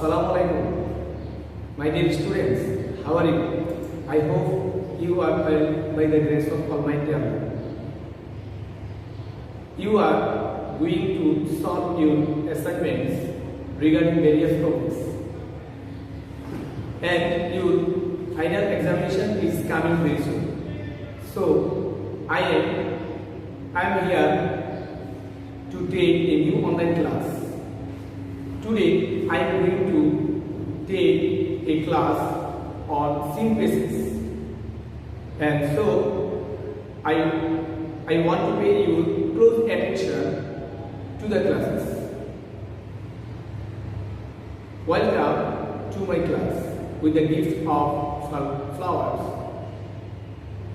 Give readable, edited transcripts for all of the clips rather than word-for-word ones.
Assalamualaikum. My dear students, how are you? I hope you are well by the grace of Almighty Allah. You are going to solve your assignments regarding various topics, and your final examination is coming very soon. So I am here to take a new online class. Today I am going to take a class on synthesis, and so I want to pay you close attention to the classes. Welcome to my class with the gift of flowers.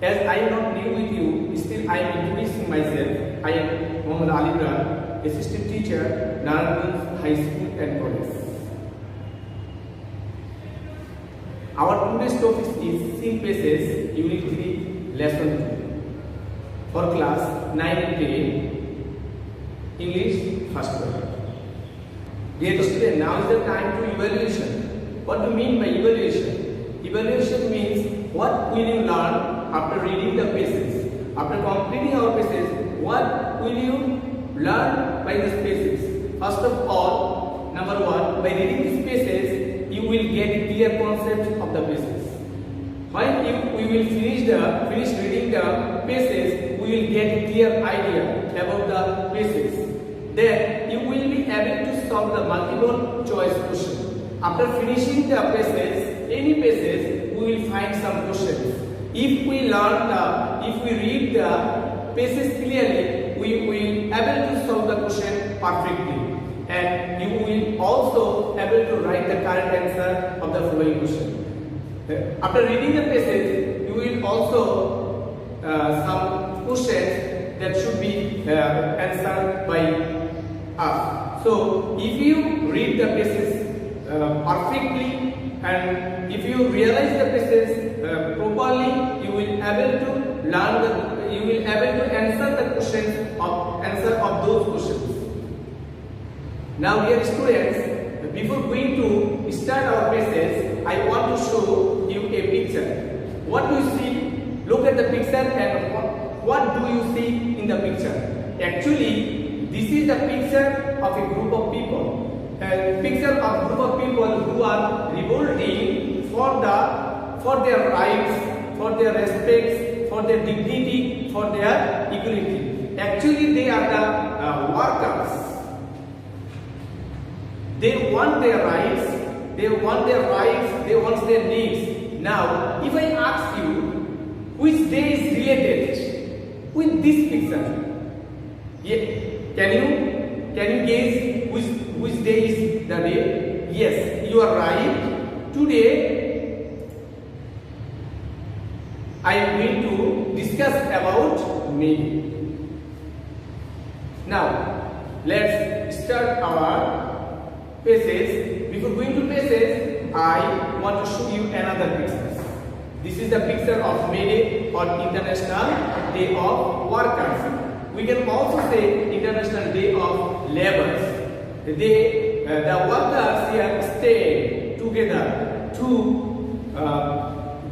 As I am not new with you, still I am introducing myself. I am Imran360p, assistant teacher, Narangul High School and College. Our today's topic is synthesis, Unit 3, Lesson 2 for class 9 and 10, English first quarter. Dear student, now is the time to evaluation. What do you mean by evaluation? Evaluation means what will you learn after reading the pages. After completing our pages, what will you learn by these pages? First of all, number one, by reading these pages, you will get a clear concept of the pages. When we will finish reading the pages, we will get a clear idea about the pages. Then you will be able to solve the multiple choice question. After finishing the pages, any pages, we will find some questions. If we read the pages clearly, we will able to solve the question perfectly, and you will also able to write the correct answer of the following question. After reading the pages, you will also some questions that should be answered by us. So if you read the pages perfectly, and if you realize the pages properly, you will able to answer the questions of those questions. Now, dear students, before going to start our pages, I want to show you a picture. What do you see? Look at the picture, and what do you see in the picture? Actually, this is the picture of a group of people. A picture of group of people who are revolting for their rights, for their respects, for their dignity, for their equality. Actually, they are the workers. They want their rights. They want their needs. Now, if I ask you which day is related with this picture, can you guess which day is the day? Yes, you are right. Today I am going to discuss about May. Now let's start our pages. Before going to pages, I want to show you another picture. This is the picture of May Day, or International Day of Workers. We can also say International Day of Laborers. The workers here stay together to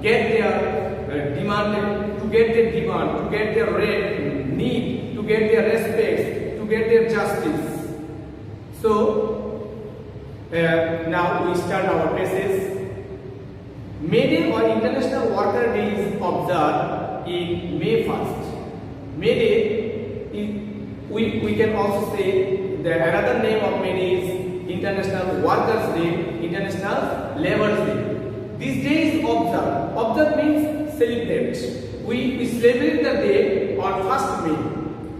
get their demand, to get their need, to get their respect, to get their justice. So now we start our pages. May Day or International Worker Day is observed in May 1st. May Day, we can also say another name of May Day is International Workers Day, International Laborers Day. This day is observed. Observe means celebrate. We celebrate the day on 1st May.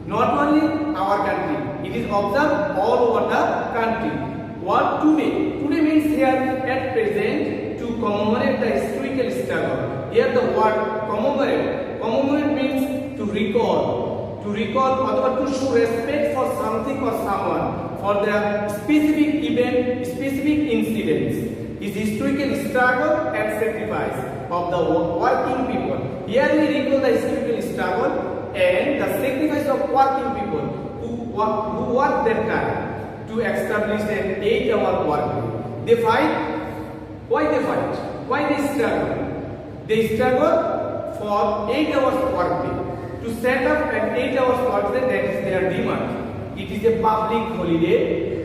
Not only our country, it is observed all over the country. What today? Today means here at present to commemorate the historical struggle. Here the word commemorate. Commemorate means to recall or to show respect for something or someone, for the specific event, specific incidents. Is historical struggle and sacrifice of the working people. Here we recall the historical struggle and the sacrifice of working people who worked that time to establish an 8-hour work day. They fight. Why they fight? Why they struggle? They struggle for 8 hours work day. To set up an 8 hours work day, that is their demand. It is a public holiday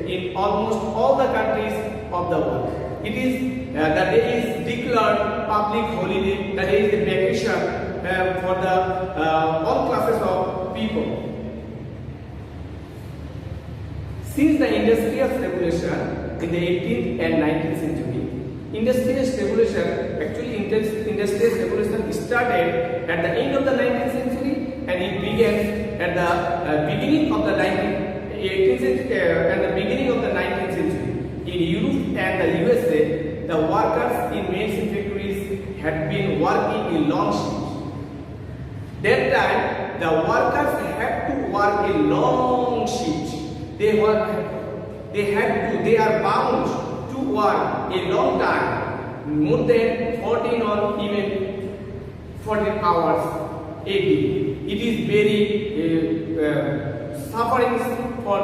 in almost all the countries of the world. It is the day is declared public holiday. The day is a vacation for the all classes of people. Since the industrial revolution in the 18th and 19th century, industrial revolution industrial revolution started at the end of the 19th century and it began at the beginning of the 18th century and the beginning of the 19th century. In Europe and the USA, the workers in many factories had been working in long shifts. That time, the workers had to work in long shifts. They are bound to work a long time, more than 14 or even 14 hours a day. It is very suffering for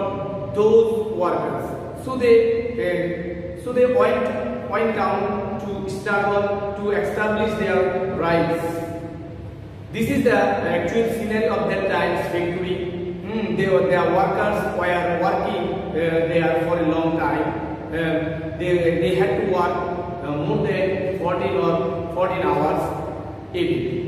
those workers. So they went down to struggle to establish their rights. This is the actual scenario of that time's factory. Their workers were working there for a long time. They had to work more than 14 hours a day.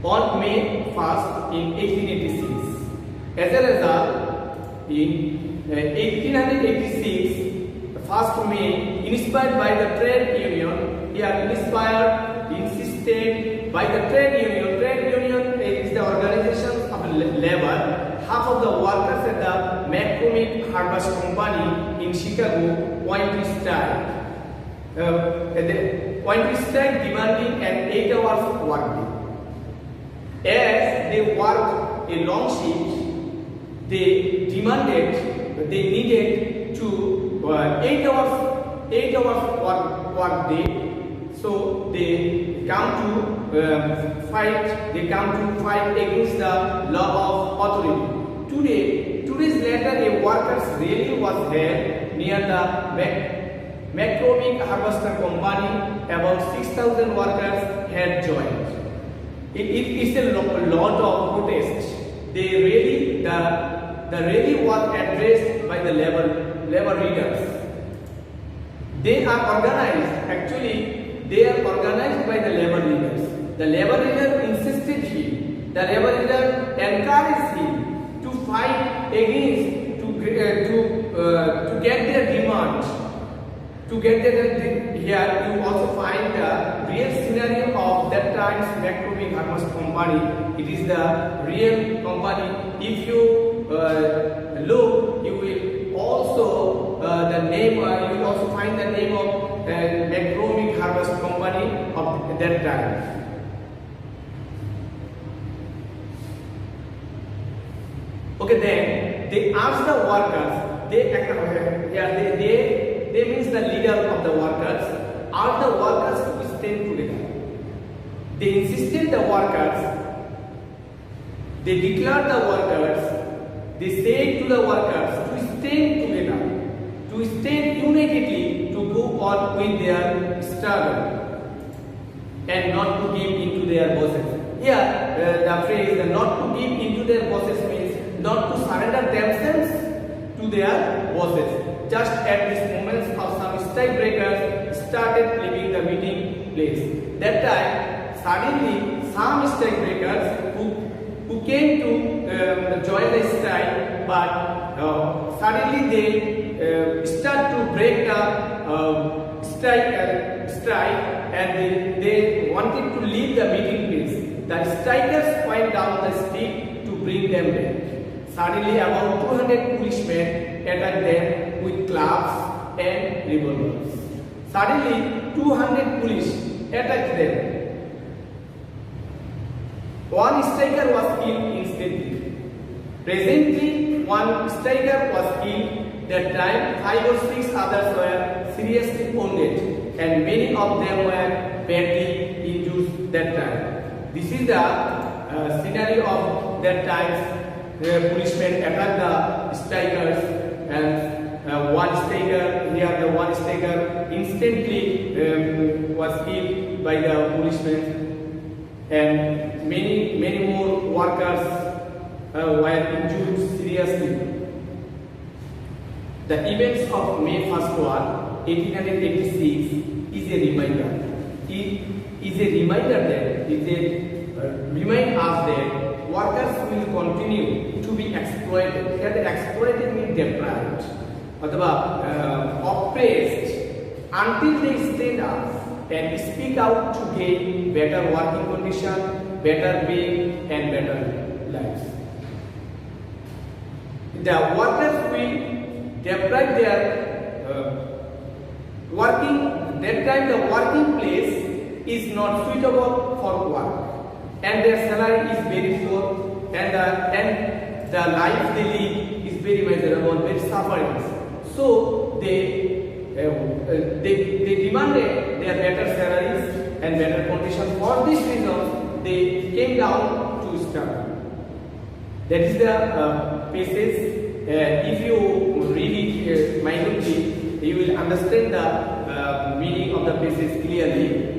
On May 1st in 1886, as a result, in 1886, 1st May, inspired by the trade union, insisted by the trade union. Trade union is the organization of labor. Half of the workers at the McCormick Harvest Company in Chicago went to strike. Demanding an 8 hours work day. As they worked a long shift, they needed to 8 hours work day. So they come to fight against the law of authority. Two days later, a workers' rally was held near the McCormick Harvester Company. About 6,000 workers had joined. It is a lot of protest. The rally was addressed by the labor leaders. They are organized by the labor leaders. The labor leader insisted him. The labor leader encouraged him to fight against to get their demand. Here you also find the real scenario of that time's McCormick Harvest Company. It is the real company. If you look, you will also you will also find the name of McCormick Harvest Company of that time. Okay, then they asked the workers. They means the leader of the workers. Asked the workers to stand together. They insisted the workers. They declared the workers. They said to the workers to stand together, to stand unitedly, to go on with their struggle, and not to give into their bosses. Here, the phrase "not to give into their bosses" means not to surrender themselves to their bosses. Just at this moment, some strikebreakers started leaving the meeting place. That time, suddenly, some strikebreakers who came to join the strike, but suddenly they start to break the strike, and they wanted to leave the meeting place. The strikers went down the street to bring them back. Suddenly, about 200 policemen attacked them with clubs and revolvers. Suddenly, 200 police attacked them. One striker was killed instantly. Presently, one striker was killed. That time, 5 or 6 others were seriously wounded, and many of them were badly injured that time. This is the scenario of that time. Policemen attacked the strikers, and staker, here the one staker instantly was killed by the policemen, and many more workers were injured seriously. The events of May 1st War, 1886 is a reminder. It is a reminder that remind us that workers will continue to be exploited. Here the exploited means deprived or oppressed until they stand up and speak out to gain better working conditions, better pay and better lives. The workers will deprive their that time the working place is not suitable for work, and their salary is very poor, and the life they live is very miserable, very suffering. So they demanded their better salaries and better conditions. For this reason, they came down to struggle. That is the passage. If you read it minutely, you will understand the meaning of the passage clearly.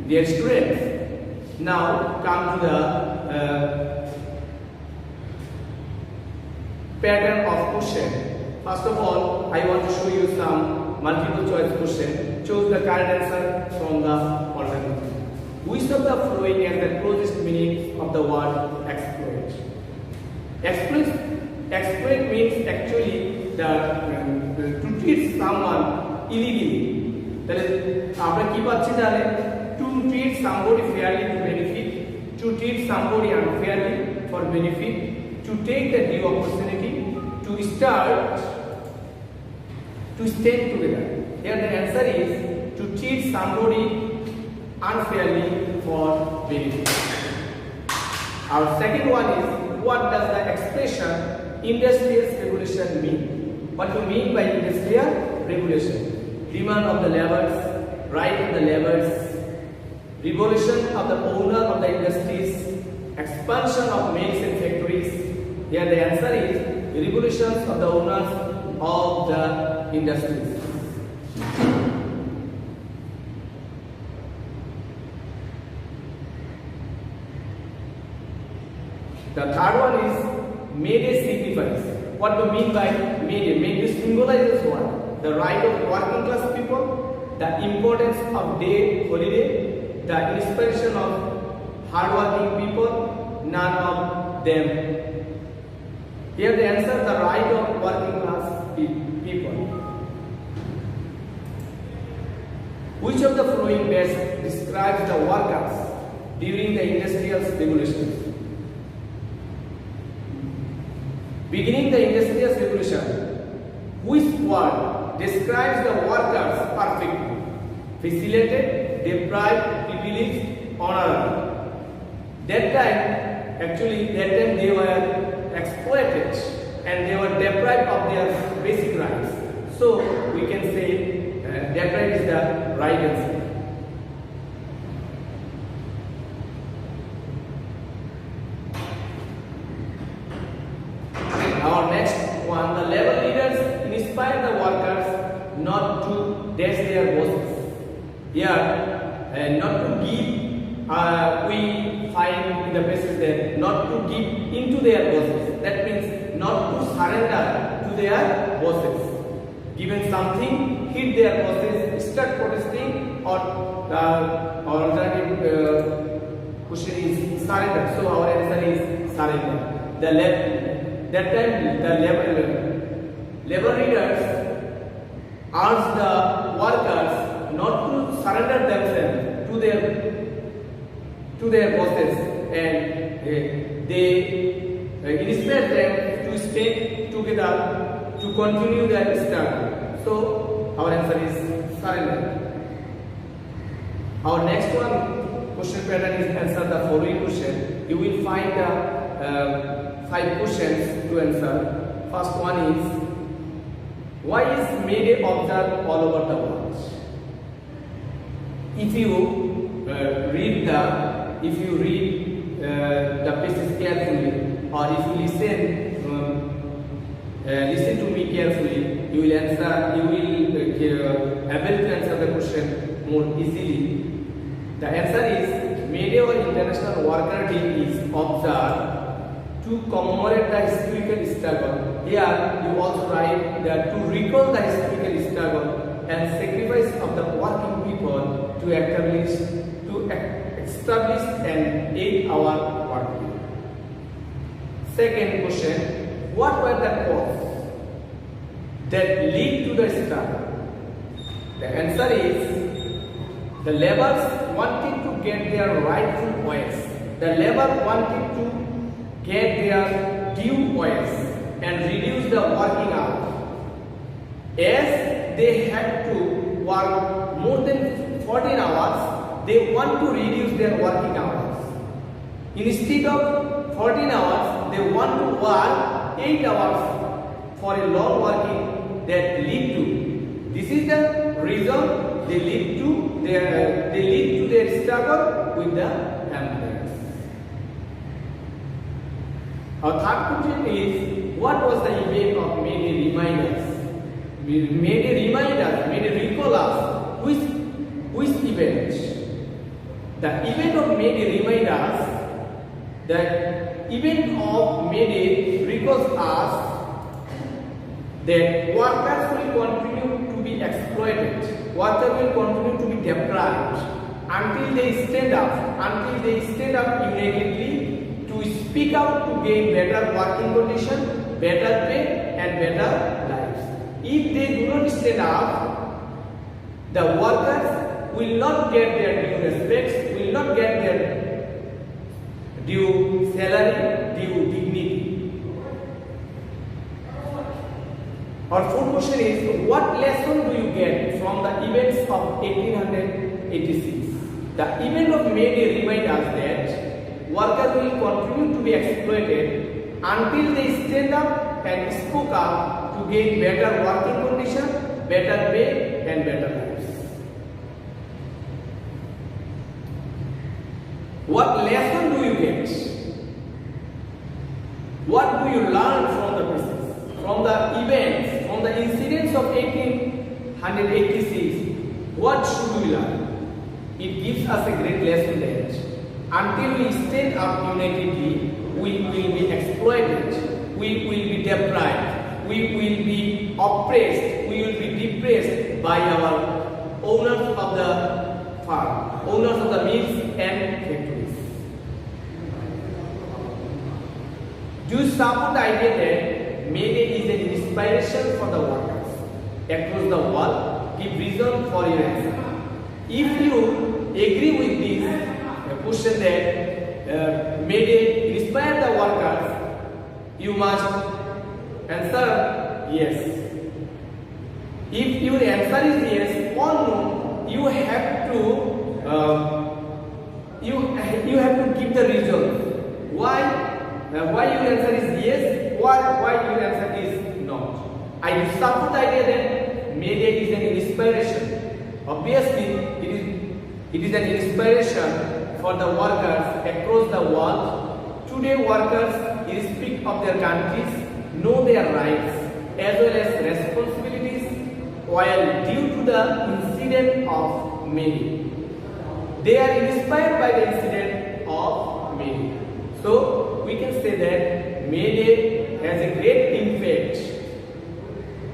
Dear students, now come to the pattern of question. First of all, I want to show you some multiple choice question. Choose the correct answer from the alternative. Which of the following has the closest meaning of the word exploit? Exploit means actually to treat someone illegally. To treat somebody fairly to benefit, to treat somebody unfairly for benefit, to take the due opportunity, to start, to stand together. Here the answer is to treat somebody unfairly for benefit. Our second one is, what does the expression industrial revolution mean? What do you mean by industrial revolution? Demand of the laborers, right of the laborers, revolution of the owner of the industries, expansion of mills and factories. Here the answer is revolutions of the owners of the industries. The third one is May Day signifies. What do you mean by May Day? May Day symbolizes what? The right of working class people, the importance of day holiday, the inspiration of hardworking people, none of them. Here the answer, the right of working class people. Which of the following best describes the workers during the industrial revolution? Beginning the industrial revolution, which word describes the workers perfectly? Facilitated, deprived, privileged, honorable. That time they were exploited and they were deprived of their basic rights. So we can say deprived is the right answer. Our next one, the labor leaders inspire the workers not to dash their bosses. Here, not to give, we find in the passage that not to give into their bosses. That means not to surrender to their bosses. Given something, hit their bosses, start protesting, or alternative question is surrender. So our answer is surrender. That time the labor leaders urged the workers not to surrender themselves to their bosses, and they inspired them to stay together to continue their struggle. So our answer is surrender. Our next one question pattern is answer the following question. You will find 5 questions to answer. First one is, why is May Day observed all over the world? If you read the passage carefully, or if you listen listen to me carefully. You will answer. You will able to answer the question more easily. The answer is May Day or International Worker Day is observed to commemorate the historical struggle. Here you also write that to recall the historical struggle and sacrifice of the working people to establish an 8-hour work week. Second question, what were the causes that lead to the struggle? The answer is the laborers wanted to get their rightful wages. The labor wanted to get their due wages and reduce the working hours. As they had to work more than 14 hours, they want to reduce their working hours. Instead of 14 hours, they want to work 8 hours for a long working that lead to. This is the reason they lead to their struggle with the employers. Our third question is, what was the event of May Day reminders? May Day reminders, May Day recall us which event? The event of May Day reminders, the event of May Day recalls us that workers will continue to be exploited, workers will continue to be deprived until they stand up unitedly to speak out to gain better working conditions, better pay and better lives. If they do not stand up, the workers will not get their due respect, will not get their due salary, due dignity. Our fourth question is, what lesson do you get from the events of 1886? The event of May Day reminds us that workers will continue to be exploited until they stand up and spoke up to gain better working conditions, better pay and better lives. What lesson do you get? What do you learn from the process, from the events, from the incidents of 1886? What should we learn? It gives us a great lesson that until we stand up unitedly, we will be exploited, we will be deprived, we will be oppressed, we will be depressed by our owners of the farm, owners of the mills and factories. Do you support the idea that May Day is an inspiration for the workers across the world? Give reason for your answer. If you agree with this question that May Day inspire the workers, you must answer yes. If your answer is yes or no, you have to give the reason why your answer is yes, why your answer is not. I support the idea that May Day is an inspiration. Obviously, it is an inspiration for the workers across the world. Today, workers, irrespective of their countries, know their rights as well as responsibilities, while due to the incident of May Day. They are inspired by the incident of May Day. So, we can say that May Day has a great impact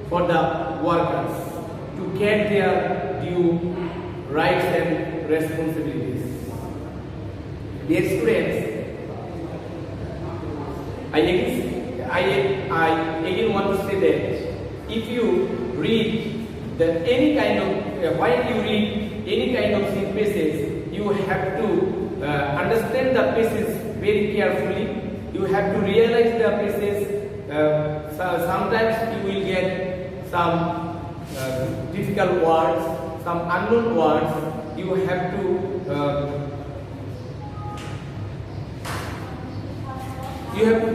for the workers to get their due rights and responsibilities. Dear students, I again want to say that if you read any kind of while you read any kind of scene passage, you have to understand the passage very carefully. You have to realize the passage. Sometimes you will get some difficult words, some unknown words. You have to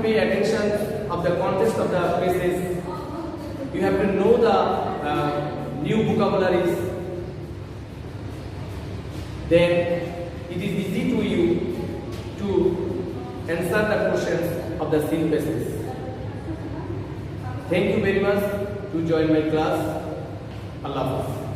pay attention of the context of the passage. You have to know the new vocabularies. Then it is easy to you to answer the questions of the scene passage. Thank you very much to join my class. Allah Hafiz.